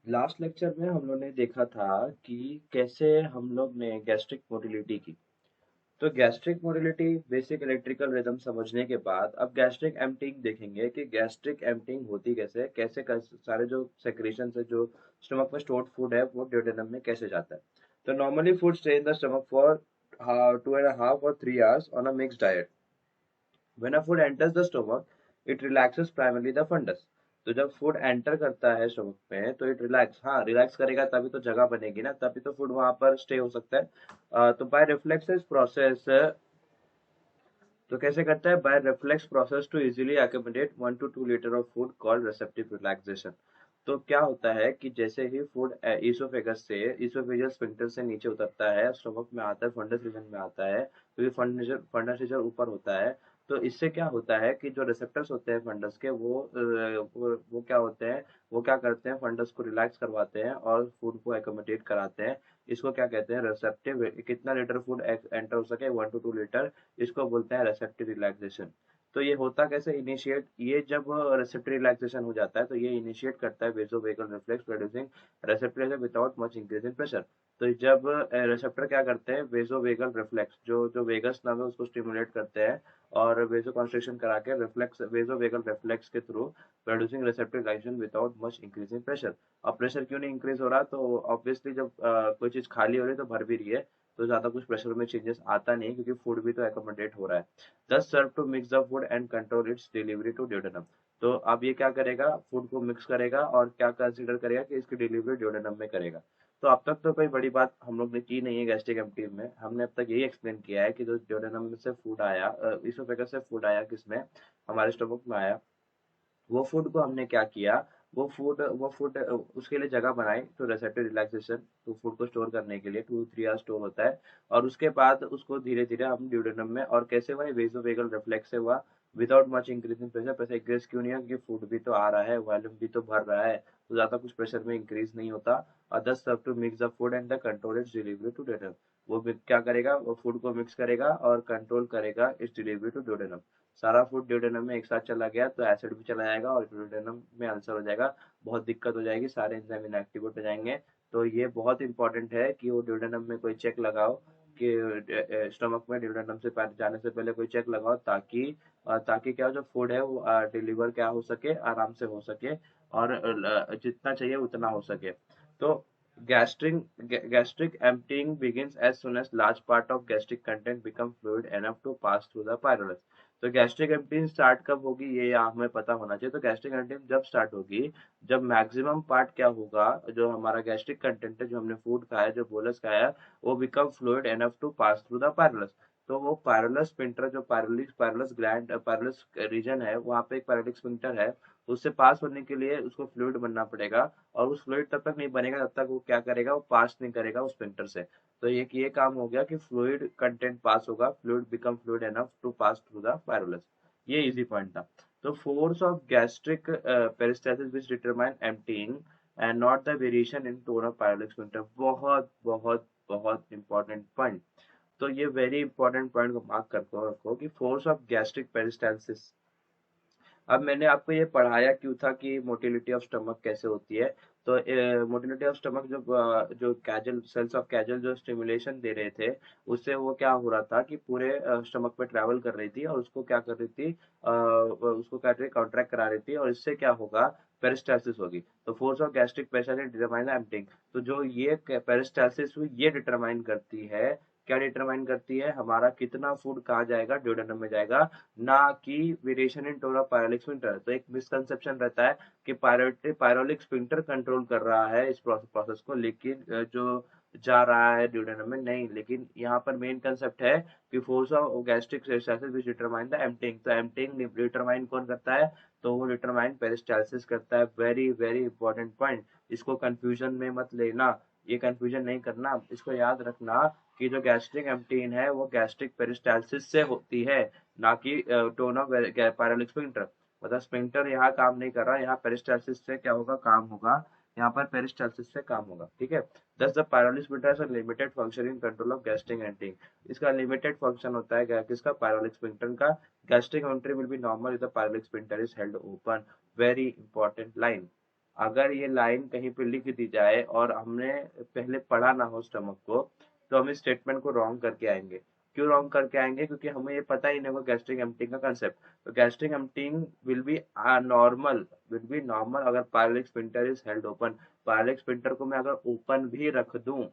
Last lecture में हम लोग ने देखा था कि कैसे हम लोग ने गैस्ट्रिक मोटिलिटी की। तो gastric motility basic electrical rhythm समझने के बाद अब गैस्ट्रिक एम्पटिंग देखेंगे कि गैस्ट्रिक एम्पटिंग होती कैसे है, सारे जो सेक्रेशन है, जो स्टमक में स्टोर्ड फूड है वो ड्यूडेनम में कैसे जाता है। तो normally food stay in the stomach for 2.5 or 3 hours on a mixed diet. When a food enters the stomach, it relaxes primarily the fundus. तो जब फूड एंटर करता है स्टमक में तो इट रिलैक्स, हाँ रिलैक्स करेगा तभी तो जगह बनेगी ना, तभी तो फूड वहां पर स्टे हो सकता है। तो बाय रिफ्लेक्सेस प्रोसेस, तो कैसे करता है, by reflex process to easily accommodate 1 to 2 litre of food called receptive relaxation. तो क्या होता है कि जैसे ही फूड ईसोफेगस से, ईसोफेजियल स्फिंक्टर से नीचे उतरता है, स्टमक में आता है, फंडस रीजन में आता है, तो ये फंडस रीजन ऊपर होता है। तो इससे क्या होता है कि जो रिसेप्टर्स होते हैं फंडस के, वो क्या होते हैं, वो क्या करते हैं, फंडस को रिलैक्स करवाते हैं और फूड को एकोमोडेट कराते हैं। इसको क्या कहते हैं, रिसेप्टिव। कितना लीटर फूड एंटर हो सके, 1 to 2 लीटर, इसको बोलते हैं रेसेप्टिव रिलैक्सेशन। तो ये होता कैसे, इनिशिएट, ये जब रेसेप्टिव रिलैक्सेशन हो जाता है तो ये इनिशिएट करता है vasovagal reflex producing receptor without much increase in pressure. तो जब रिसेप्टर क्या करते हैं, वेसोवेगल रिफ्लेक्स, जो जो वेगस नाम है उसको स्टिमुलेट करते हैं और वेसो कॉन्स्ट्रिक्शन करा के रिफ्लेक्स, वेसोवेगल रिफ्लेक्स के through producing receptive relaxation without much increase in pressure. अब प्रेशर क्यों नहीं इंक्रीज हो रहा, तो ऑब्वियसली जब कोई चीज खाली हो रही है तो भर भी रही है, तो ज्यादा कुछ प्रेशर में चेंजेस आता नहीं क्योंकि फूड भी तो एकोमोडेट हो रहा है। This serve to mix the food and control its delivery to duodenum. तो अब ये क्या करेगा, फूड को मिक्स करेगा और क्या कंसीडर करेगा कि इसकी डिलीवरी ड्यूडेनम में करेगा। तो अब तक तो कोई बड़ी बात हम लोग ने की नहीं है गैस्ट्रिक एम्पटी में, हमने अब तक यही एक्सप्लेन किया है कि जो ड्यूडेनम से फूड आया, इसोफेगस से फूड आया, किसमें, हमारे स्टमक में आया, वो फूड को हमने क्या किया, वो फूड उसके लिए जगह बनाई, तो रेसेप्टिव रिलैक्सेशन, तो फूड को स्टोर करने के लिए 2 3 आवर स्टोर होता है। और उसके बाद उसको धीरे धीरे हम ड्यूडेनम में, और कैसे हुआ, वेसोवेगल रिफ्लेक्स से हुआ, without much increase in pressure. Pressure increase क्यों नहीं है, क्योंकि फूड भी तो आ रहा है, वॉल्यूम भी तो भर रहा है, तो ज्यादा कुछ प्रेशर में इंक्रीज नहीं होता। और this serve to mix the food and the control its delivery to duodenum. क्या करेगा, वो फूड को मिक्स करेगा और कंट्रोल करेगा इट्स डिलीवरी टू ड्यूडेनम। सारा फूड ड्यूडेनम में एक साथ चला गया तो एसिड भी चला जाएगा और ड्यूडेनम में अल्सर हो जाएगा, बहुत दिक्कत हो जाएगी, सारे एंजाइम इनएक्टिवेट हो जाएंगे। तो ये बहुत इंपॉर्टेंट है कि वो ड्यूडेनम में कोई चेक लगाओ, कि स्टमक में ड्यूडेनम से जाने से पहले कोई चेक लगाओ, ताकि क्या जो फूड है वो डिलीवर क्या हो सके, आराम से हो सके, और जितना चाहिए उतना हो सके। तो gastric gastric emptying begins as soon as large part of gastric content become fluid enough to pass through the pylorus। तो गैस्ट्रिक एम्पटिंग स्टार्ट कब होगी, ये हमें पता होना चाहिए। तो गैस्ट्रिक एम्पटिंग जब स्टार्ट होगी, जब मैक्सिमम पार्ट क्या होगा, जो हमारा गैस्ट्रिक कंटेंट है, जो हमने फूड खाया, जो बोलस खाया, वो become fluid enough to pass through the pylorus. तो वो पायरोलस स्पिंटर, जो पायरोलस ग्लैंड, पायरोलस रीजन है, वहां पे एक पायरोलिक स्पिंटर है, उससे पास होने के लिए उसको फ्लूइड बनना पड़ेगा। और उस फ्लूइड तब तक नहीं बनेगा जब तक वो क्या करेगा, वो पास नहीं करेगा उस स्पिंटर से। तो ये काम हो गया कि फ्लूइड कंटेंट पास होगा, fluid become fluid enough to pass through the pylorus. ये इजी पॉइंट था। तो force of gastric peristalsis which determine emptying and not the variation in tone of pyloric sphincter. बहुत बहुत बहुत इंपॉर्टेंट पॉइंट। तो ये very important point को mark करके रखो कि फोर्स ऑफ गैस्ट्रिक पेरिस्टाल्सिस। अब मैंने आपको ये पढ़ाया क्यों था कि मोटिलिटी ऑफ स्टमक कैसे होती है। तो मोटिलिटी ऑफ स्टमक, जो कैजल सेल्स ऑफ कैजल जो स्टिमुलेशन दे रहे थे, उससे वो क्या हो रहा था कि पूरे स्टमक पे ट्रैवल कर रही थी और उसको क्या कर रही थी, उसको क्या कर रही, कॉन्ट्रैक्ट करा रही थी, और इससे क्या होगा, पेरिस्टाल्सिस होगी। तो force of gastric pressure determine emptying. तो जो ये पेरिस्टाल्सिस हुई, ये डिटरमाइन करती है, क्या डिटरमाइन करती है, हमारा कितना फूड कहाँ जाएगा, ड्यूडेनम में जाएगा, ना कि variation in tone of pyloric sphincter. तो एक मिसकंसेप्शन रहता है कि पायरोलिक स्फिंक्टर कंट्रोल कर रहा है इस प्रोसेस को, लेकिन जो जा रहा है ड्यूडेनम में नहीं। लेकिन यहाँ पर मेन कंसेप्ट है कि force of gastric reflex which determine the emptying. तो एम्पटिंग डिटरमाइन कौन करता है, तो वो डिटरमाइन पेरिस्टाल्सिस करता है। वेरी वेरी इंपॉर्टेंट पॉइंट, इसको कंफ्यूजन में मत लेना, ये कंफ्यूजन नहीं करना, इसको याद रखना कि जो गैस्ट्रिक एम्पटीन है वो गैस्ट्रिक पेरिस्टाल्सिस से होती है, ना कि टोन ऑफ पायरोलिक स्फिंक्टर। मतलब स्फिंक्टर यहाँ काम नहीं कर रहा, यहाँ पेरिस्टाल्सिस से क्या होगा, काम होगा, यहाँ पर पेरिस्टाल्सिस से काम होगा, ठीक है। This the pyloric sphincter has a limited function in control of gastric emptying. इसका लिमिटेड फंक्शन होता है किसका, पायरोलिक स्फिंक्टर का। Gastric entry will be normal if the pyloric sphincter is held open. Very important line. अगर ये line कहीं पे लिख दी जाए और हमने पहले पढ़ा ना हो स्टमक को, तो हम इस स्टेटमेंट को रॉन्ग करके आएंगे। क्यों रॉन्ग करके आएंगे? क्योंकि हमें ये पता ही नहीं होगा गैस्ट्रिक एम्पटिंग का कंसेप्ट। तो gastric emptying will be normal अगर pyloric sphincter is held open. Pyloric sphincter को मैं अगर ओपन भी रख दूं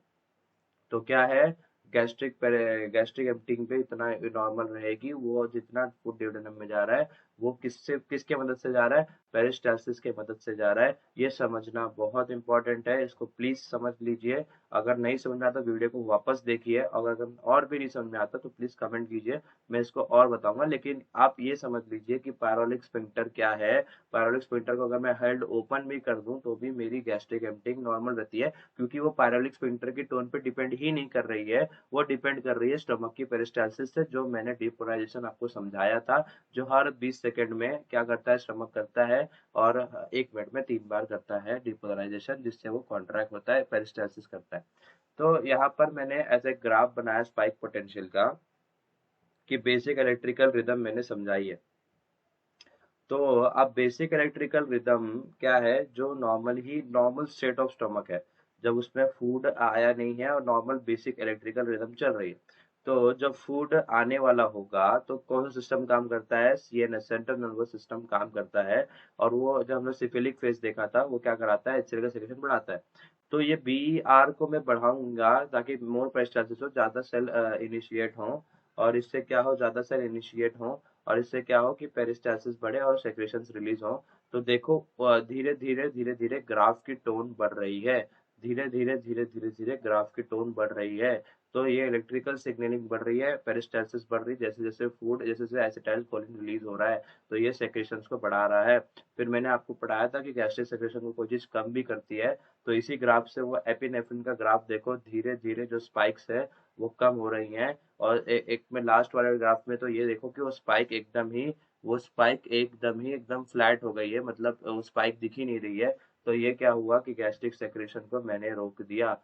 तो क्या है, गैस्ट्रिक एम्पटिंग पे इतना नॉर्मल रहेगी। वो जितना फूड ड्यूडेनम में जा रहा है वो किसके मदद से जा रहा है? पेरिस्टालसिस के मदद से जा रहा है। ये समझना बहुत इंपॉर्टेंट है, इसको प्लीज समझ लीजिए। अगर नहीं समझ में आता वीडियो को वापस देखिए, अगर और भी नहीं समझ में आता तो प्लीज कमेंट कीजिए, मैं इसको और बताऊंगा। लेकिन आप ये समझ लीजिए कि पायरोलिक स्फिंक्टर क्या है। पायरोलिक स्फिंक्टर को अगर मैं हेल्ड ओपन भी कर दूं तो भी मेरी गैस्ट्रिक एम्पटिंग नॉर्मल रहती है, क्योंकि वो पायरोलिक स्फिंक्टर की टोन पे डिपेंड ही नहीं कर रही है, वो डिपेंड कर रही है स्टमक की पेरिस्टालसिस से, जो मैंने डीपोलराइजेशन आपको समझाया था, जो हर 20 सेकंड में क्या करता है स्टमक करता है, और 1 मिनट में 3 बार करता है डीपोलराइजेशन, जिससे वो कॉन्ट्रैक्ट होता है, पेरिस्टालसिस करता है। तो यहाँ पर मैंने ऐसे ग्राफ बनाया स्पाइक पोटेंशियल का, कि बेसिक इलेक्ट्रिकल रिदम मैंने समझाई है। तो अब बेसिक इलेक्ट्रिकल रिदम क्या है? जो नॉर्मल स्टेट ऑफ स्टमक है, जब उसमें फूड आया नहीं है और नॉर्मल बेसिक इलेक्ट्रिकल रिदम चल रही है। तो जब फूड आने वाला होगा तो कौन सा सिस्टम काम करता है? सीएनएस, सेंट्रल नर्वस सिस्टम काम करता है। और वो जब हमने सिफिलिक फेज देखा था, वो क्या कराता है? एसिड का सेक्रेशन बढ़ाता है। तो ये बी आर को मैं बढ़ाऊंगा ताकि मोर पेरिस्टालसिस हो, ज्यादा सेल इनिशिएट हो, और इससे क्या हो, ज्यादा सेल इनिशिएट हो, और इससे क्या हो कि पेरिस्टालसिस बढ़े और सेक्रेशंस रिलीज हो। तो देखो धीरे धीरे ग्राफ की टोन बढ़ रही है, धीरे धीरे ग्राफ की टोन बढ़ रही है। तो ये इलेक्ट्रिकल सिग्नलिंग बढ़ रही है, पेरिस्टालसिस बढ़ रही है, जैसे जैसे फूड, जैसे जैसे एसिटाइल कोलिन रिलीज हो रहा है, तो ये सेक्रेशंस को बढ़ा रहा है। फिर मैंने आपको पढ़ाया था कि गैस्ट्रिक सेक्रेशन को कोई चीज कम भी करती है, तो इसी ग्राफ से वो एपिनेफ्रिन का ग्राफ देखो, धीरे धीरे जो स्पाइक्स है वो कम हो रही हैं। और एक में लास्ट वाले ग्राफ में तो ये देखो कि वो स्पाइक एकदम फ्लैट हो गई है, मतलब वो स्पाइक दिख ही नहीं रही है। तो ये क्या हुआ कि गैस्ट्रिक सेक्रेशन को मैंने रोक दिया,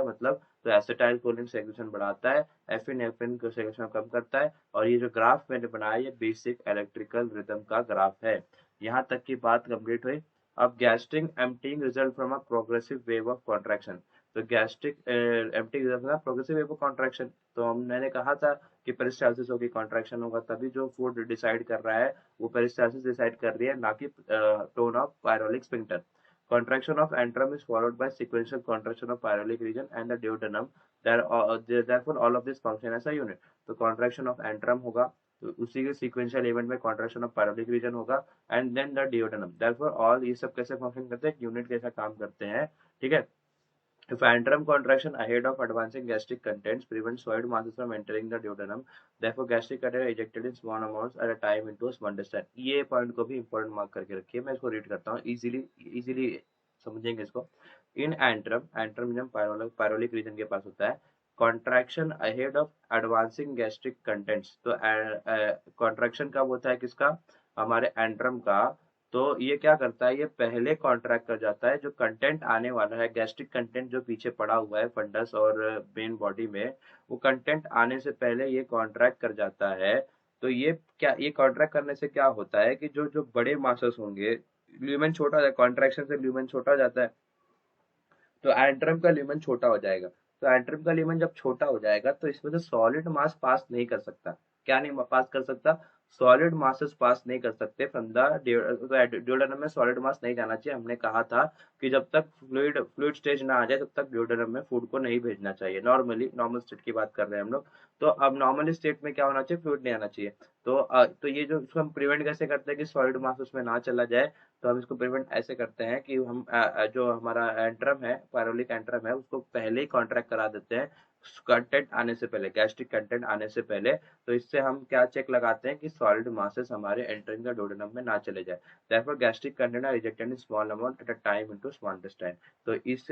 मतलब तो एसिटाइल कोलिन सेक्रेशन बढ़ाता है, एफिनेफ्रिन को सेक्रेशन कम करता है। और ये जो ग्राफ मैंने बनाया ये बेसिक इलेक्ट्रिकल रिदम का ग्राफ है। यहाँ तक की बात कंप्लीट हुई। अब gastric emptying result from a progressive wave of contraction. तो gastric emptying result from progressive wave of contraction, तो मैंने कहा था कि पेरिस्टालसिस होगी, कॉन्ट्रैक्शन होगा, तभी जो फूड डिसाइड कर रहा है वो पेरिस्टालसिस डिसाइड कर रही है, ना कि tone of pyloric sphincter. Contraction of antrum is followed by sequential contraction of pyrolic region and the duodenum. Therefore, all of this function as a unit. तो contraction of antrum होगा, तो उसी के sequential event में contraction of pyrolic region होगा, and then the duodenum. Therefore, all ये सब कैसे function करते हैं, unit कैसा काम करते हैं, ठीक है। If antrum contraction ahead of advancing gastric contents prevents solid masses from entering the duodenum, therefore gastric content are ejected in small amounts at a time into a small intestine. ये point को भी important mark करके रखिए, मैं इसको read करता हूँ, easily समझेंगे इसको। इन एंट्रम जब पायरोलिक रीजन के पास होता है, contraction ahead of advancing gastric contents. तो कॉन्ट्रैक्शन कब होता है किसका? हमारे एंट्रम का। तो ये क्या करता है, ये पहले कॉन्ट्रैक्ट कर जाता है, जो कंटेंट आने वाला है, गैस्ट्रिक कंटेंट जो पीछे पड़ा हुआ है फंडस और मेन बॉडी में, वो कंटेंट आने से पहले ये कॉन्ट्रैक्ट कर जाता है। तो ये कॉन्ट्रैक्ट करने से क्या होता है कि जो जो बड़े मासेस होंगे, ल्यूमेन छोटा हो जाता है, कॉन्ट्रैक्शन से ल्यूमेन छोटा हो जाता है, तो एंट्रम का ल्यूमेन छोटा हो जाएगा। तो एंट्रम का ल्यूमेन जब छोटा हो जाएगा तो इसमें से सॉलिड मास पास नहीं कर सकता। क्या नहीं पास कर सकता? सॉलिड मासेस पास नहीं कर सकते फ्रॉम द ड्यूोडेनम में। सॉलिड मास नहीं जाना चाहिए, हमने कहा था कि जब तक फ्लूइड स्टेज ना आ जाए तब तक ड्यूोडेनम में फूड को नहीं भेजना चाहिए। नॉर्मल स्टेट की बात कर रहे हैं हम लोग। तो अब नॉर्मल स्टेट में क्या होना चाहिए? फ्लूइड नहीं आना चाहिए। तो ये जो इसको हम प्रिवेंट कैसे करते हैं कि सॉलिड मास उसमें ना चला जाए? तो हम इसको प्रिवेंट ऐसे करते हैं कि हम जो हमारा एंट्रम है, पायरोलिक एंट्रम है, उसको पहले ही कॉन्ट्रैक्ट करा देते हैं कंटेंट आने से पहले, गैस्ट्रिक कंटेंट आने से पहले। तो इससे हम क्या चेक लगाते हैं कि सॉलिड मासेस हमारे एंटरिंग द डोडेनम में ना चले जाए। therefore gastric content are ejected in small amount at a time into small intestine। तो इस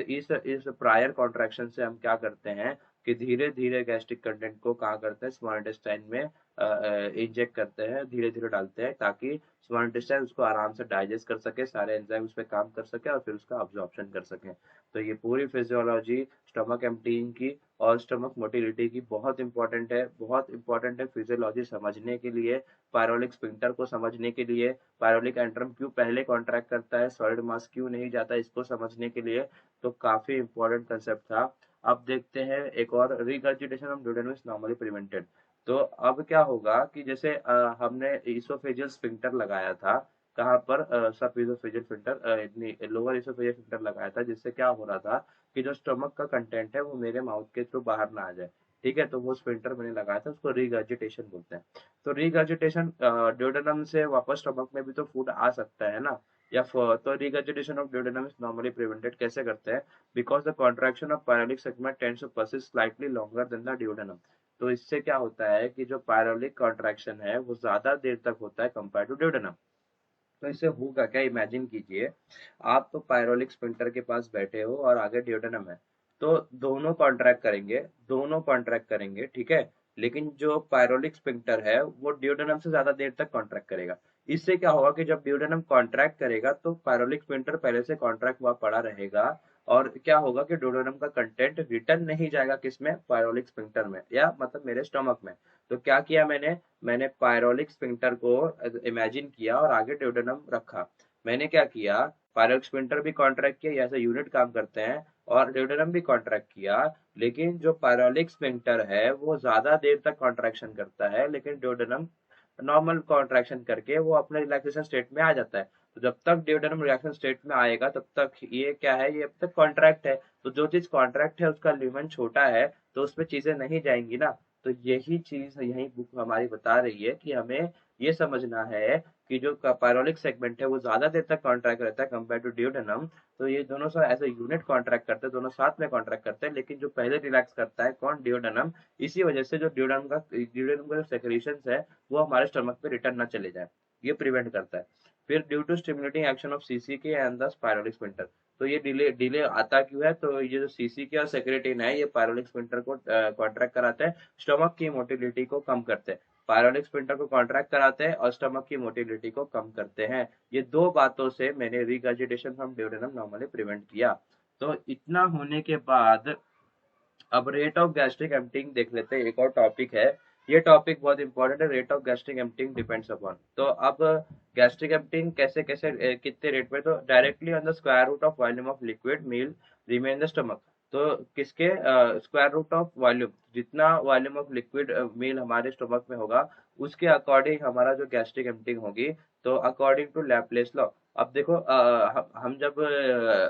प्रायर कॉन्ट्रैक्शन से हम क्या करते हैं कि धीरे धीरे गैस्ट्रिक कंटेंट को कहाँ करते हैं, स्मॉल इंटेस्टाइन में इंजेक्ट करते हैं, धीरे धीरे डालते हैं ताकि स्मॉल इंटेस्टाइन उसको आराम से डाइजेस्ट कर सके, सारे एंजाइम उस पर काम कर सके और फिर उसका अब्जॉर्प्शन कर सके। तो ये पूरी फिजियोलॉजी स्टमक एम्प्टीइंग की और स्टमक मोटिलिटी की बहुत इंपॉर्टेंट है, बहुत इंपॉर्टेंट है फिजियोलॉजी समझने के लिए, पायरोलिक स्फिंक्टर को समझने के लिए, पायरोलिक एंट्रम क्यों पहले कॉन्ट्रैक्ट करता है, सॉलिड मास क्यों नहीं जाता, इसको समझने के लिए तो काफी इंपॉर्टेंट कंसेप्ट था। अब देखते हैं एक और, regurgitation of duodenum is normally prevented. तो अब क्या होगा कि जैसे हमने इसोफेजियल स्फिंक्टर लगाया था, कहाँ पर, सब इसोफेजियल स्फिंक्टर, इतनी लोअर इसोफेजियल स्फिंक्टर लगाया था, जिससे क्या हो रहा था कि जो स्टमक का कंटेंट है वो मेरे माउथ के थ्रू बाहर ना आ जाए। ठीक है, तो वो स्फिंक्टर मैंने लगाया था, उसको रिगर्जिटेशन बोलते हैं। तो रिगर्जिटेशन ड्यूडेनम से वापस स्टमक में भी तो फूड आ सकता है ना, तो regurgitation of duodenum is normally prevented कैसे करते हैं, because the contraction of pyloric segment tends to persist slightly longer than the duodenum. तो इससे क्या होता है कि जो पायरोलिक कॉन्ट्रैक्शन है वो ज्यादा देर तक होता है कंपेयर टू ड्यूडेनम। तो इससे होगा क्या, इमेजिन कीजिए, आप तो पायरोलिक स्फिंक्टर के पास बैठे हो और आगे ड्यूडेनम है, तो दोनों कॉन्ट्रैक्ट करेंगे, ठीक है, लेकिन जो पायरोलिक स्फिंक्टर है वो ड्यूडेनम से ज्यादा देर तक कॉन्ट्रैक्ट करेगा। इससे क्या होगा कि जब ड्यूडेनम कॉन्ट्रैक्ट करेगा तो पायरोलिक स्फिंक्टर पहले से कॉन्ट्रैक्ट हुआ पड़ा रहेगा, और क्या होगा कि ड्यूडेनम का कंटेंट रिटर्न नहीं जाएगा किसमें, पायरोलिक स्फिंक्टर में, या मतलब मेरे स्टमक में। तो क्या किया मैंने पायरोलिक स्फिंक्टर को इमेजिन किया और आगे ड्यूडेनम रखा। मैंने क्या किया, पायरोलिक स्फिंक्टर भी कॉन्ट्रैक्ट किया, ऐसे यूनिट काम करते हैं, और ड्यूडेनम भी कॉन्ट्रैक्ट किया, लेकिन जो पायरोलिक स्फिंक्टर है वो ज्यादा देर तक कॉन्ट्रैक्शन करता है, लेकिन ड्यूडेनम नॉर्मल कॉन्ट्रैक्शन करके वो अपने रिलैक्सेशन स्टेट में आ जाता है। तो जब तक ड्यूडेनम रिलैक्सेशन स्टेट में आएगा तब तक ये क्या है, ये अब तक कॉन्ट्रैक्ट है। तो जो चीज कॉन्ट्रैक्ट है उसका ल्यूमेन छोटा है, तो उसमें चीजें नहीं जाएंगी ना। तो यही चीज यही बुक हमारी बता रही है कि हमें ये समझना है कि जो पायरोलिक सेगमेंट है वो ज्यादा देर तक कॉन्ट्रैक्ट रहता है कंपेयर टू ड्यूडेनम। तो ये दोनों साथ एज ए यूनिट कॉन्ट्रैक्ट करते हैं, दोनों साथ में कॉन्ट्रैक्ट करते हैं, लेकिन जो पहले रिलैक्स करता है कौन, ड्यूडेनम। इसी वजह से जो ड्यूडेनम का जो सेक्रेशन है वो हमारे स्टमक पे रिटर्न ना चले जाए, ये प्रिवेंट करता है। फिर due to stimulating action of CCK and the pyloric sphincter. तो ये डिले डिले आता क्यों है, तो ये जो सीसीके और सेक्रेटिन है ये पायरोलिक स्फिंक्टर को कॉन्ट्रैक्ट कराते हैं, स्टमक की मोटिलिटी को कम करते हैं। पायरोलिक स्फिंक्टर को कॉन्ट्रैक्ट कराते हैं और स्टमक की मोटिलिटी को कम करते हैं। ये दो बातों से मैंने regurgitation from duodenum normally prevent किया। तो इतना होने के बाद अब रेट ऑफ गैस्ट्रिक एम्पटिंग देख लेते हैं, एक और टॉपिक है। ये टॉपिक बहुत इंपॉर्टेंट है, rate of gastric emptying depends upon. तो अब गैस्ट्रिक एम्पटिंग कैसे कैसे कितने रेट पे, तो directly on the square root of volume of liquid meal remain the stomach. तो किसके स्क्वायर रूट ऑफ वॉल्यूम, जितना वॉल्यूम ऑफ लिक्विड मील हमारे स्टमक में होगा उसके अकॉर्डिंग हमारा जो गैस्ट्रिक एम्पटिंग होगी। तो अकॉर्डिंग टू लैपलेस लॉ, अब देखो हम जब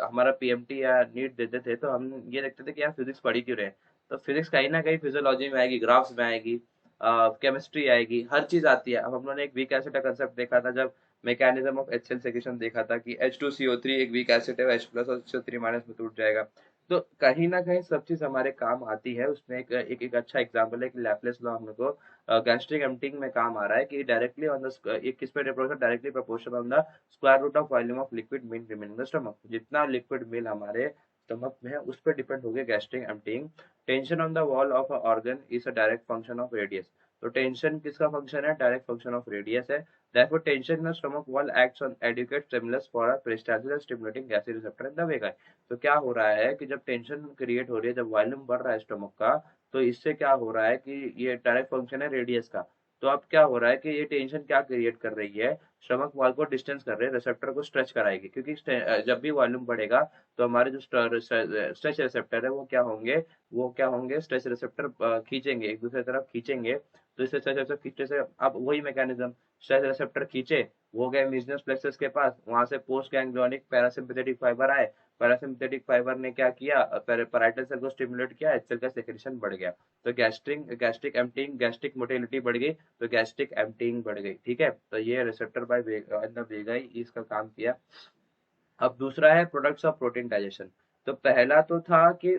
हमारा पीएमटी या नीट देते थे तो हम ये देखते थे कि यार फिजिक्स पढ़ी क्यों रहे हैं। तो फिजिक्स कहीं ना कहीं फिजियोलॉजी में आएगी, ग्राफ्स में आएगी, केमिस्ट्री आएगी, हर चीज आती है। अब हम लोगों ने एक वीक एसिड का कंसेप्ट देखा था जब मैकेनिज्म ऑफ HCl सेक्रेशन देखा था कि H2CO3 एक वीक एसिड है, H प्लस और CO3 माइनस में टूट जाएगा। तो कहीं ना कहीं सब चीज हमारे काम आती है। उसमें एक अच्छा एग्जांपल है कि लैपलेस लॉ हम लोग को गैस्ट्रिक एम्पटिंग में काम आ रहा है कि डायरेक्टली ऑन द एक किस पे directly proportional on the square root of volume of liquid mean remaining the stomach. जितना लिक्विड मील हमारे स्टमक में है उस पर डिपेंड हो गया gastric emptying. Tension on the wall of a organ is a direct function of radius. तो tension किसका फंक्शन है, डायरेक्ट फंक्शन ऑफ रेडियस है। Therefore, tension in the stomach wall acts on adequate stimulus for a peristalsis stimulating gaseous receptor in the vagus। तो क्या हो रहा है कि जब टेंशन क्रिएट हो रही है, जब वॉल्यूम बढ़ रहा है स्टमक का, तो इससे क्या हो रहा है कि ये डायरेक्ट फंक्शन है रेडियस का। तो अब क्या हो रहा है कि ये टेंशन क्या क्रिएट कर रही है, स्टमक वॉल को डिस्टेंस कर रही है, रिसेप्टर को स्ट्रेच कराएगी, क्योंकि जब भी वॉल्यूम बढ़ेगा तो हमारे जो स्ट्रेच रिसेप्टर है वो क्या होंगे, स्ट्रेच रिसेप्टर खींचेंगे, एक दूसरे तरफ खींचेंगे। तो इससे स्ट्रेच रिसेप्टर खींचने से अब वही मैकेनिज्म, स्ट्रेच रिसेप्टर खींचे, वो गए मीजनस प्लेक्सस के पास, वहां से पोस्ट गैंग्लियोनिक पैरासिम्पथेटिक फाइबर आए, पैरासिम्पथेटिक फाइबर ने क्या किया, पैराइटल सेल को स्टिमुलेट किया, एचसीएल का सेक्रेशन बढ़ गया। तो गैस्ट्रिक एम्पटिंग, गैस्ट्रिक मोटिलिटी बढ़ गई, तो गैस्ट्रिक एम्पटिंग बढ़ गई। ठीक है, तो ये रिसेप्टर बाय वेगा ही इसका काम किया। अब दूसरा है प्रोडक्ट्स ऑफ प्रोटीन डाइजेशन। तो पहला तो था कि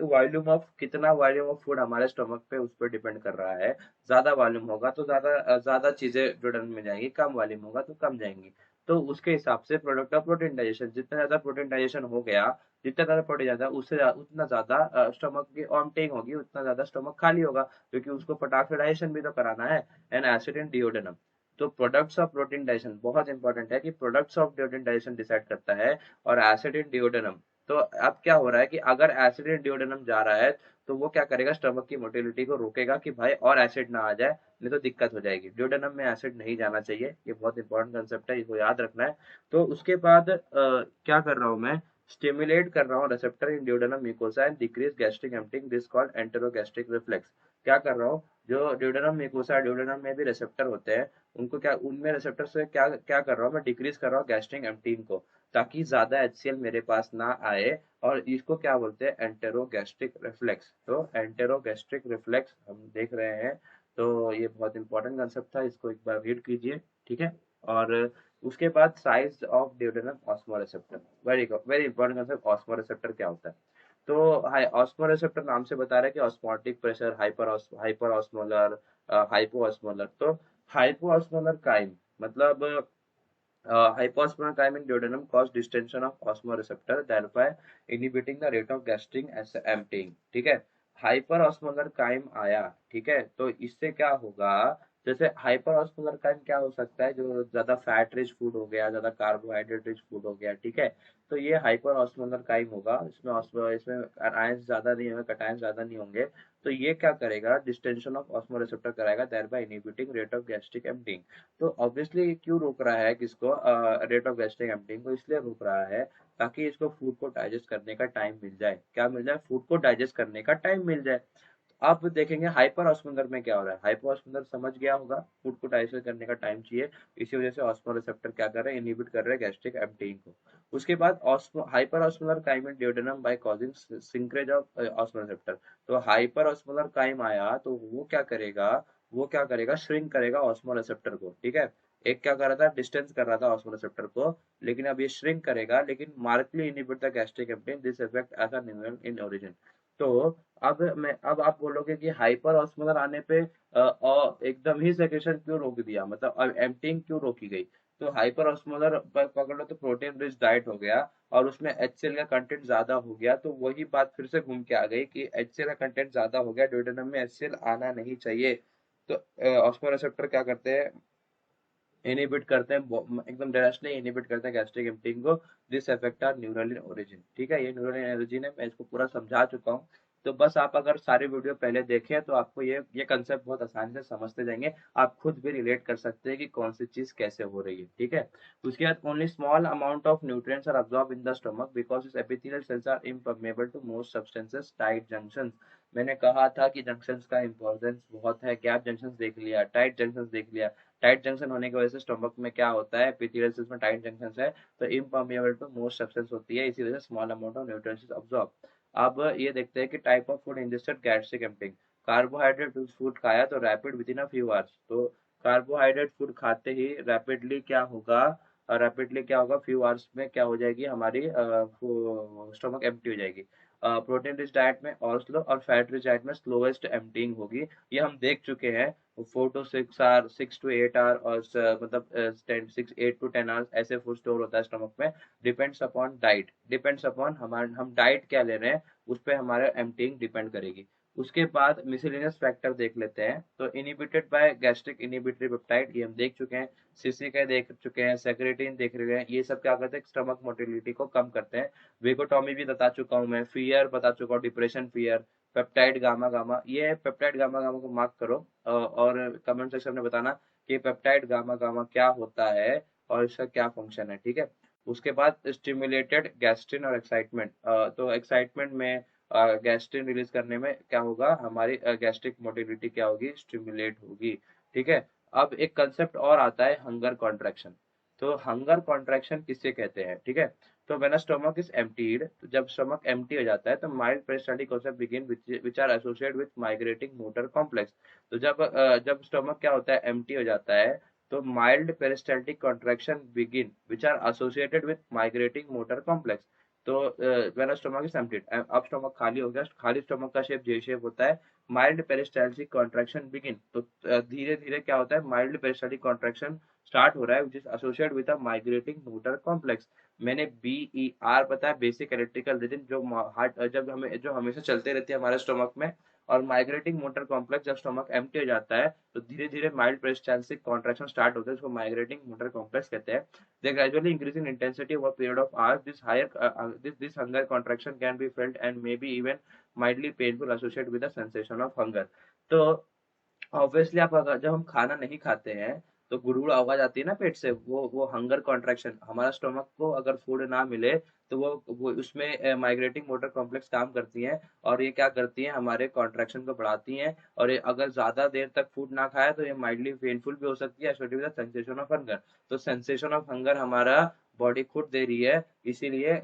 कितना वॉल्यूम ऑफ फूड हमारे स्टमक पे उस पर डिपेंड कर रहा है। ज्यादा वॉल्यूम होगा तो ज्यादा ज्यादा चीजें जोड़न में जाएंगी, कम वॉल्यूम होगा तो कम जाएंगी। तो उसके हिसाब से प्रोडक्ट ऑफ प्रोटीन डाइजेशन, जितना ज्यादा प्रोटीन डाइजेशन हो गया, जितना ज्यादा प्रोटीन ज्यादा उससे उतना ज्यादा स्टमक की ऑमटिंग होगी, उतना ज्यादा स्टमक खाली होगा, क्योंकि उसको फटाक से डाइजेशन भी तो कराना है। And acid in duodenum. तो प्रोडक्ट्स ऑफ प्रोटीन डाइजेशन बहुत इंपॉर्टेंट है कि products of protein digestion decide करता है, और एसिड इन डिओडेनम। तो अब क्या हो रहा है कि अगर एसिड इन डिओडेनम जा रहा है, तो वो क्या करेगा, स्टमक की मोटिलिटी को रोकेगा कि भाई और एसिड ना आ जाए, नहीं तो दिक्कत हो जाएगी। डिओडेनम में एसिड नहीं जाना चाहिए, ये बहुत इंपॉर्टेंट कंसेप्ट है, इसको याद रखना है। तो उसके बाद क्या कर रहा हूँ मैं, स्टिमुलेट कर रहा हूँ receptor in duodenum mucosa and decrease gastric emptying, this called enterogastric reflex. क्या कर रहा हूँ, जो ड्यूडेनम म्यूकोसा, ड्यूडेनम में भी रिसेप्टर होते हैं, उनको क्या, उनमें रिसेप्टर से क्या क्या कर रहा हूँ मैं, डिक्रीज कर रहा हूँ गैस्ट्रिक एम्पटिंग को, ताकि ज्यादा HCl मेरे पास ना आए। और इसको क्या बोलते हैं, एंटेरोगैस्ट्रिक रिफ्लेक्स। तो एंटेरोगैस्ट्रिक रिफ्लेक्स हम देख रहे हैं। तो ये बहुत इंपॉर्टेंट कंसेप्ट था, इसको एक बार रीड कीजिए, ठीक है। और उसके बाद size of duodenum osmoreceptor, very very important concept. Osmoreceptor क्या होता है, तो हाई ऑस्मोरिसेप्टर नाम से बता रहा है कि osmotic pressure, hyper osmolar, hypo osmolar. तो हाइपो ऑस्मोलर काइम मतलब hyposmolar chyme in duodenum cause distension of osmoreceptor, thereby inhibiting the rate of gastric emptying। ठीक है। हाइपर ऑस्मोलर काइम आया, ठीक है, तो इससे क्या होगा, जैसे हाइपर ऑस्मोलर काइम क्या हो सकता है, जो ज्यादा फैट रिच फूड हो गया, ज्यादा कार्बोहाइड्रेट रिच फूड हो गया, ठीक है, तो ये हाइपर ऑस्मोलर काइम होगा। इसमें आयंस ज्यादा नहीं होंगे, कटायंस ज्यादा नहीं होंगे। तो ये क्या करेगा, डिस्टेंशन ऑफ ऑस्मोरेसेप्टर कराएगा, thereby inhibiting rate of gastric emptying। तो ऑब्वियसली क्यों रोक रहा है किसको, रेट ऑफ गैस्ट्रिक एम्पटिंग को, इसलिए रोक रहा है ताकि इसको फूड को डाइजेस्ट करने का टाइम मिल जाए। क्या मिल जाए, फूड को डाइजेस्ट करने का टाइम मिल जाए। अब देखेंगे हाइपर ऑस्मोलर में क्या हो रहा है। हाइपर ऑस्मोलर समझ गया होगा, फूड को डाइजेस्ट करने का टाइम चाहिए, इसी वजह से ऑस्मोरेसेप्टर क्या कर रहे हैं, इनहिबिट कर रहे हैं गैस्ट्रिक एम्पटिंग को। उसके बाद hyper osmolar chyme in duodenum by causing shrinkage of osmoreceptor. तो हाइपर ऑस्मोलर काइम आया तो वो क्या करेगा, श्रिंक करेगा ऑस्मोरेसेप्टर को, ठीक है। एक क्या कर रहा था, डिस्टेंस कर रहा था ऑस्मोरेसेप्टर को, लेकिन अब ये श्रिंक करेगा, लेकिन markedly inhibit the gastric emptying, this effect as a neural in origin. तो अब आप बोलोगे कि हाइपर ऑस्मोलर आने पे एकदम ही सेक्रेशन क्यों रोक दिया, मतलब अब एम्पटिंग क्यों रोकी गई। तो हाइपर ऑस्मोलर पकड़ लो तो प्रोटीन रिच डाइट हो गया, और उसमें HCl का कंटेंट ज्यादा हो गया, तो वही बात फिर से घूम के आ गई कि HCl का कंटेंट ज्यादा हो गया, ड्यूडेनम में HCl आना नहीं चाहिए। तो ऑस्मोरेसेप्टर क्या करते हैं, इनहिबिट करते हैं, एकदम डायरेक्टली इनहिबिट करते हैं गैस्ट्रिक एम्पटिंग को। This affect our neural in origin, ठीक है, ये न्यूरल इन ओरिजिन है, मैं इसको पूरा समझा चुका हूँ। तो बस आप अगर सारे वीडियो पहले देखें तो आपको ये कंसेप्ट बहुत आसानी से समझते जाएंगे, आप खुद भी रिलेट कर सकते हैं कि कौन सी चीज कैसे हो रही है, ठीक है। उसके बाद only small amount of nutrients are absorb in the stomach because its epithelial cells are impermeable to most substances, tight junctions. मैंने कहा था कि जंक्शंस का इंपॉर्टेंस बहुत है, गैप जंक्शंस देख लिया, टाइट जंक्शंस देख लिया। टाइट जंक्शन होने की वजह से स्टमक में क्या होता है, एपिथेलियल सेल्स में टाइट जंक्शन है, तो इम्पर्मिएबल टू मोस्ट सब्सटेंस होती है, इसी वजह से small amount of nutrients absorb. अब ये देखते हैं कि type of food ingested gastric emptying. Carbohydrate food खाया तो rapid with in a few hours. तो कार्बोहाइड्रेट फूड खाते ही रैपिडली क्या होगा, फ्यू आवर्स में क्या हो जाएगी, हमारी स्टमक एम्प्टी हो जाएगी। प्रोटीन रिच डाइट में और स्लो, और फैट रिच डाइट में स्लोएस्ट एम्प्टिंग होगी। ये हम देख चुके हैं, 4 to 6 आवर, 6 to 8 आवर, और मतलब 6 8 to 10 आवर्स ऐसे फूड स्टोर होता है स्टमक में। Depends upon diet, depends upon हमारे हम डाइट क्या ले रहे हैं, उस पर हमारे एम्प्टिंग डिपेंड करेगी। उसके बाद मिसलेनियस फैक्टर देख लेते हैं, तो inhibited by gastric inhibitory peptide, ये हम देख चुके हैं। CCK देख चुके हैं, सेक्रेटिन देख रहे हैं, ये सब क्या करते हैं, स्टमक मोटिलिटी को कम करते हैं। वेगोटॉमी भी बता चुका हूँ मैं, फियर बता चुका हूँ, depression fear. Peptide gamma gamma, ये पेप्टाइड गामा गामा को मार्क करो, और कमेंट सेक्शन में बताना कि पेप्टाइड गामा गामा क्या होता है और इसका क्या फंक्शन है, ठीक है। उसके बाद स्टिमुलेटेड गैस्ट्रिन और एक्साइटमेंट, तो एक्साइटमेंट में गैस्ट्रिन रिलीज करने में क्या होगा, हमारी गैस्ट्रिक मोटिलिटी क्या होगी, स्टिमुलेट होगी, ठीक है। अब एक कंसेप्ट और आता है, हंगर कॉन्ट्रैक्शन। तो हंगर कॉन्ट्रैक्शन किससे कहते हैं, ठीक है। तो व्हेन स्टमक इज एम्प्टीड, तो जब स्टमक एम्प्टी हो जाता है तो mild peristaltic concept begin which are associated with migrating motor complex. तो जब स्टमक क्या होता है, एम्प्टी हो जाता है, तो mild peristaltic contraction begin which are associated with migrating motor complex. तो व्हेन स्टमक इज एम्प्टीड, अब स्टमक खाली हो गया, खाली स्टमक का शेप जे शेप होता है। माइल्ड पेरिस्टाल्टिक कॉन्ट्रैक्शन बिगिन, तो धीरे धीरे क्या होता है, माइल्ड पेरिस्टाल्टिक कॉन्ट्रैक्शन स्टार्ट हो रहा है which is associated with a migrating motor complex. मैंने BER बताया, बेसिक इलेक्ट्रिकल रिदम, जो हार्ट जब हमें जो हमेशा चलते रहती है हमारे स्टमक में। और माइग्रेटिंग मोटर कॉम्प्लेक्स, जब स्टमक एम्प्टी हो जाता है तो धीरे धीरे माइल्ड पेरिस्टाल्टिक कॉन्ट्रैक्शन स्टार्ट होता है, उसको माइग्रेटिंग मोटर कॉम्प्लेक्स कहते हैं। They gradually increase in intensity over a period of hours. This hunger contraction can be felt and may be even mildly painful, associated with the sensation of hunger. तो obviously आप अगर जब हम खाना नहीं खाते हैं तो गुड़गुड़ आवाज आती है ना पेट से, वो हंगर कॉन्ट्रैक्शन, हमारा स्टोमक को अगर फूड ना मिले तो वो उसमें माइग्रेटिंग मोटर कॉम्प्लेक्स काम करती हैं, और ये क्या करती हैं, हमारे कॉन्ट्रैक्शन को बढ़ाती हैं। और ये अगर ज्यादा देर तक फूड ना खाए तो ये माइल्डली पेनफुल भी हो सकती है, सेंसेशन ऑफ हंगर। तो सेंसेशन ऑफ हंगर हमारा बॉडी खुद दे रही है, इसीलिए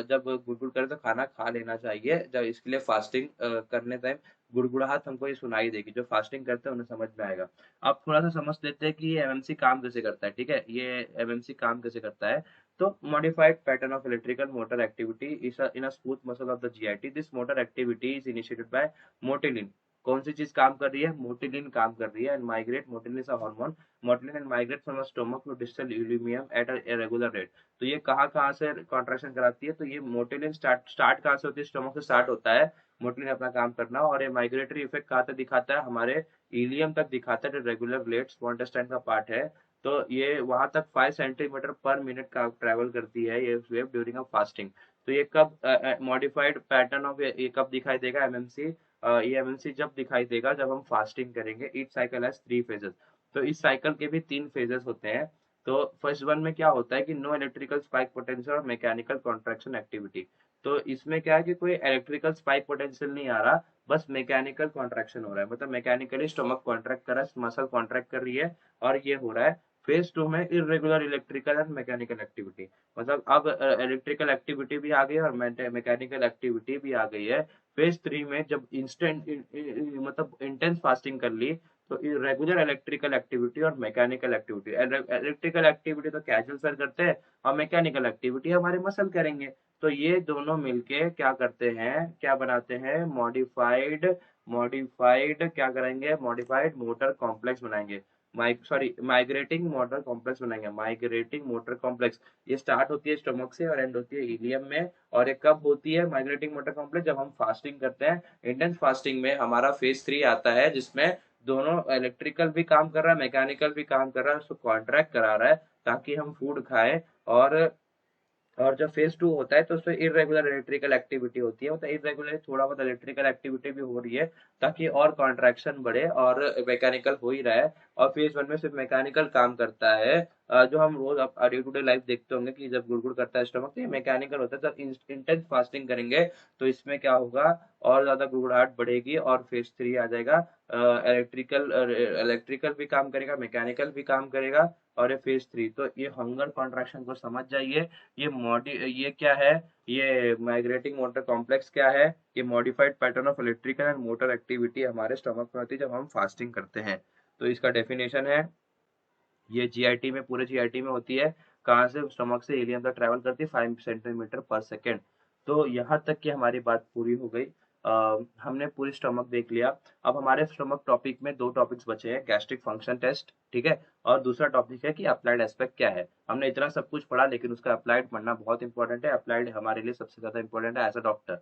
जब गुड़गुड़ करे तो खाना खा लेना चाहिए। जब इसके लिए फास्टिंग करने टाइम गुड़गुड़ाहट हमको ये सुनाई देगी, जो फास्टिंग करते हैं उन्हें समझ में आएगा। अब थोड़ा सा समझ लेते हैं कि ये एमएमसी काम कैसे करता है, ठीक है, ये एमएमसी काम कैसे करता है। तो modified pattern of electrical motor activity is in a smooth muscle of the GIT, this motor activity is initiated by motilin. कौन सी चीज काम कर रही है, मोटिलिन काम कर रही है। And migrate, motilin is a hormone, motilin and migrate from stomach to distal ileum at a regular rate. तो ये कहाँ कहाँ से कॉन्ट्रैक्शन कराती है, तो ये मोटिलिन स्टार्ट कहाँ से होती है, स्टोमक से स्टार्ट होता है मोटिलिन अपना काम करना। और ये माइग्रेटरी इफेक्ट कहाँ तक दिखाता है, हमारे इलियम तक दिखाता है, जो रेगुलर ब्लेड स्मॉल इंटेस्टाइन का पार्ट है। तो ये वहां तक 5 सेंटीमीटर पर मिनट का ट्रेवल करती है ये वेव ड्यूरिंग अ फास्टिंग। तो ये कब मॉडिफाइड पैटर्न ऑफ ये कब दिखाई देगा एमएमसी, ये एमएमसी जब दिखाई देगा जब हम फास्टिंग करेंगे। ईच साइकिल हैज 3 फेजेस, तो इस साइकिल के भी 3 फेजेस होते हैं। तो फर्स्ट वन में क्या होता है कि नो इलेक्ट्रिकल स्पाइक पोटेंशियल और मैकेनिकल कॉन्ट्रैक्शन एक्टिविटी। तो इसमें क्या है कि कोई इलेक्ट्रिकल स्पाइक पोटेंशियल नहीं आ रहा, बस मैकेनिकल कॉन्ट्रैक्शन हो रहा है, मतलब मैकेनिकली स्टमक कॉन्ट्रैक्ट कर रहा है, मसल कॉन्ट्रैक्ट कर रही है, और ये हो रहा है। फेज टू में irregular electrical and mechanical activity, मतलब अब इलेक्ट्रिकल एक्टिविटी भी आ गई है और मैकेनिकल एक्टिविटी भी आ गई है। फेज थ्री में जब इंस्टेंट मतलब इंटेंस फास्टिंग कर ली, तो इरेगुलर इलेक्ट्रिकल एक्टिविटी और मैकेनिकल एक्टिविटी, इलेक्ट्रिकल एक्टिविटी तो कैजुअल सर करते हैं और मैकेनिकल एक्टिविटी हमारे मसल करेंगे। तो ये दोनों मिलके क्या करते हैं, क्या बनाते हैं, मॉडिफाइड मॉडिफाइड क्या करेंगे, मॉडिफाइड मोटर कॉम्प्लेक्स बनाएंगे। माइग्रेटिंग मोटर कॉम्प्लेक्स बनाएंगे, माइग्रेटिंग मोटर कॉम्प्लेक्स। ये स्टार्ट होती है स्टोमक से और एंड होती है इलियम में। और ये कब होती है माइग्रेटिंग मोटर कॉम्प्लेक्स, जब हम फास्टिंग करते हैं। इंटेंस फास्टिंग में हमारा फेज 3 आता है, जिसमें दोनों इलेक्ट्रिकल भी काम कर रहा है, मैकेनिकल भी काम कर रहा है, उसको कॉन्ट्रैक्ट करा रहा है ताकि हम फूड खाएं। और जब फेज 2 होता है तो उसमें इरेगुलर इलेक्ट्रिकल एक्टिविटी होती है, मतलब इरेगुलर थोड़ा बहुत इलेक्ट्रिकल एक्टिविटी भी हो रही है ताकि और कॉन्ट्रैक्शन बढ़े, और मैकेनिकल हो ही रहा है। और फेज 1 में सिर्फ मैकेनिकल काम करता है। जो हम रोज डे टू डे लाइफ देखते होंगे कि जब गुड़गुड़ करता है स्टमक, तो ये मैकेनिकल होता है। जब इंटेंस फास्टिंग करेंगे तो इसमें क्या होगा, और ज्यादा गुड़गुड़ाहट बढ़ेगी और फेज 3 आ जाएगा। इलेक्ट्रिकल इलेक्ट्रिकल भी काम करेगा, मैकेनिकल भी काम करेगा, और ये फेज 3। तो ये हंगर कॉन्ट्रैक्शन को समझ जाइए। ये क्या है, ये माइग्रेटिंग मोटर कॉम्प्लेक्स क्या है, ये modified pattern of electrical and motor activity हमारे स्टमक में होती है जब हम फास्टिंग करते हैं। तो इसका डेफिनेशन है, ये जीआईटी में, पूरे जीआईटी में होती है। कहाँ से, स्टमक से इलियम तक ट्रेवल करती है 5 सेंटीमीटर पर सेकेंड। तो यहाँ तक की हमारी बात पूरी हो गई। हमने पूरी स्टमक देख लिया। अब हमारे स्टमक टॉपिक में 2 टॉपिक्स बचे हैं, गैस्ट्रिक फंक्शन टेस्ट, ठीक है, और दूसरा टॉपिक है कि अप्लाइड एस्पेक्ट क्या है। हमने इतना सब कुछ पढ़ा लेकिन उसका अप्लाइड पढ़ना बहुत इंपॉर्टेंट है, अप्लाइड हमारे लिए सबसे ज्यादा इंपॉर्टेंट है एज अ डॉक्टर।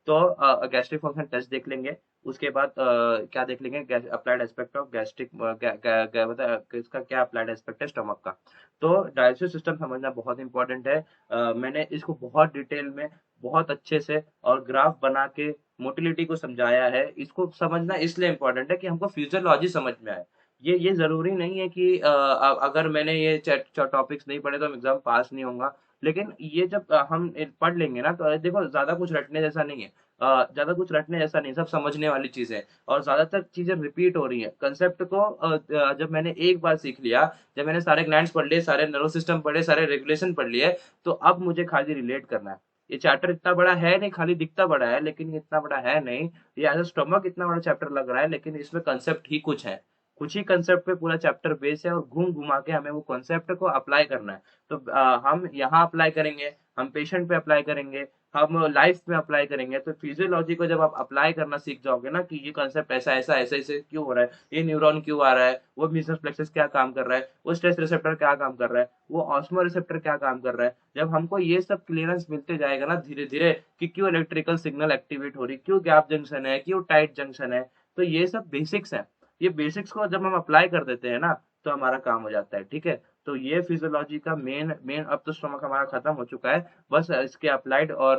तो गैस्ट्रिक फंक्शन टेस्ट देख लेंगे। उसके बाद क्या देख लेंगे, अप्लाइड एस्पेक्ट ऑफ गैस्ट्रिक, मतलब इसका क्या अप्लाइड एस्पेक्ट है स्टमक का। तो डाइजेस्टिव सिस्टम समझना बहुत इंपॉर्टेंट है। मैंने इसको बहुत डिटेल में, बहुत अच्छे से और ग्राफ बना के मोटिलिटी को समझाया है। इसको समझना इसलिए इम्पोर्टेंट है कि हमको फिजियोलॉजी समझ में आए। ये जरूरी नहीं है कि अगर मैंने ये टॉपिक्स नहीं पढ़े तो हम एग्जाम पास नहीं होगा। लेकिन ये जब हम पढ़ लेंगे ना, तो देखो ज्यादा कुछ रटने जैसा नहीं है। ज्यादा कुछ रटने जैसा नहीं, सब समझने वाली चीजें हैं। और ज्यादातर चीजें रिपीट हो रही है कंसेप्ट को। जब मैंने एक बार सीख लिया, जब मैंने सारे ग्लैंड्स पढ़ लिए, सारे नर्वस सिस्टम पढ़े, सारे रेगुलेशन पढ़ लिए, तो अब मुझे खाली रिलेट करना है। ये चैप्टर इतना बड़ा है नहीं, खाली दिखता बड़ा है लेकिन ये इतना बड़ा है नहीं। ये एज स्टमक इतना बड़ा चैप्टर लग रहा है लेकिन इसमें कंसेप्ट ही कुछ है। कुछ ही कंसेप्ट पे पूरा चैप्टर बेस है और घूम घुमा के हमें वो कंसेप्ट को अप्लाई करना है। तो हम यहाँ अप्लाई करेंगे, हम पेशेंट पे अप्लाई करेंगे, हम लाइफ में अप्लाई करेंगे। तो फिजियोलॉजी को जब आप अप्लाई करना सीख जाओगे ना कि ये कॉन्सेप्ट ऐसा ऐसा ऐसे ऐसे क्यों हो रहा है, ये न्यूरॉन क्यों आ रहा है, वो मीजल्स प्लेक्सस क्या काम कर रहा है, वो स्ट्रेस रिसेप्टर क्या काम कर रहा है, वो ऑस्मो रिसेप्टर क्या काम कर रहा है, जब हमको ये सब क्लियरेंस मिलते जाएगा ना धीरे धीरे कि क्यों इलेक्ट्रिकल सिग्नल एक्टिवेट हो रही, क्यों गैप जंक्शन है, क्यों टाइट जंक्शन है, तो ये सब बेसिक्स है। ये बेसिक्स को जब हम अप्लाई कर देते हैं ना तो हमारा काम हो जाता है। ठीक है, तो ये फिजियोलॉजी का मेन मेन अब तो स्टमक हमारा खत्म हो चुका है, बस इसके अप्लाइड और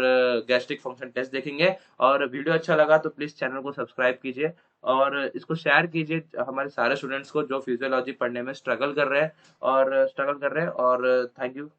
गैस्ट्रिक फंक्शन टेस्ट देखेंगे। और वीडियो अच्छा लगा तो प्लीज चैनल को सब्सक्राइब कीजिए और इसको शेयर कीजिए हमारे सारे स्टूडेंट्स को जो फिजियोलॉजी पढ़ने में स्ट्रगल कर रहे हैं और थैंक यू।